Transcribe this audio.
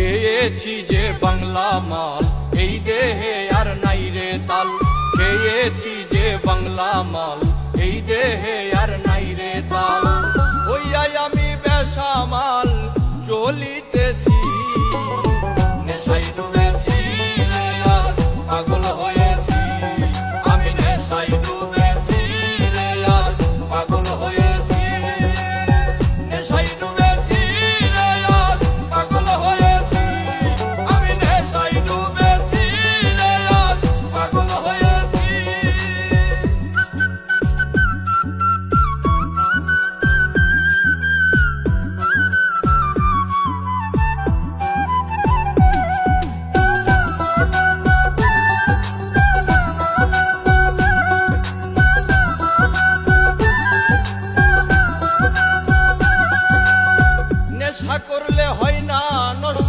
খেয়েছি যে বাংলা মাল, এই দেহে আর নাই রে তাল। খেয়েছি যে বাংলা মাল, এই দেহে আর নাই রে তাল। ওইয়াই আমি বেসামাল চলিতেছি, নেশায় ডুবেছি রে আজ পাগল হয়েছি। আমি নেশায় ডুবেছি রে আজ পাগল হয়েছি। নেশায় ডুবেছি রে আজ পাগল হয়েছি। আমি নেশায় ডুবেছি রে আজ পাগল হয়েছি। নেশা করলে হয় না নষ্ট,